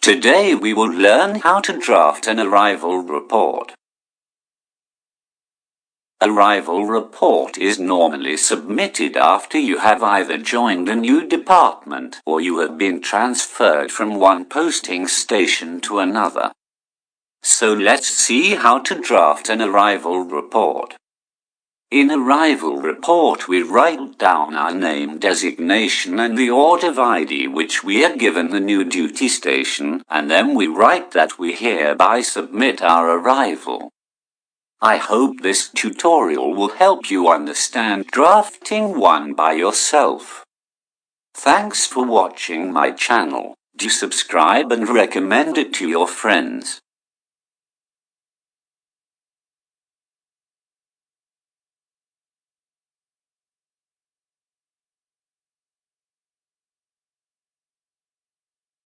Today we will learn how to draft an arrival report. Arrival report is normally submitted after you have either joined a new department or you have been transferred from one posting station to another. So let's see how to draft an arrival report. In arrival report we write down our name, designation and the order of ID which we are given the new duty station, and then we write that we hereby submit our arrival. I hope this tutorial will help you understand drafting one by yourself. Thanks for watching my channel. Do subscribe and recommend it to your friends.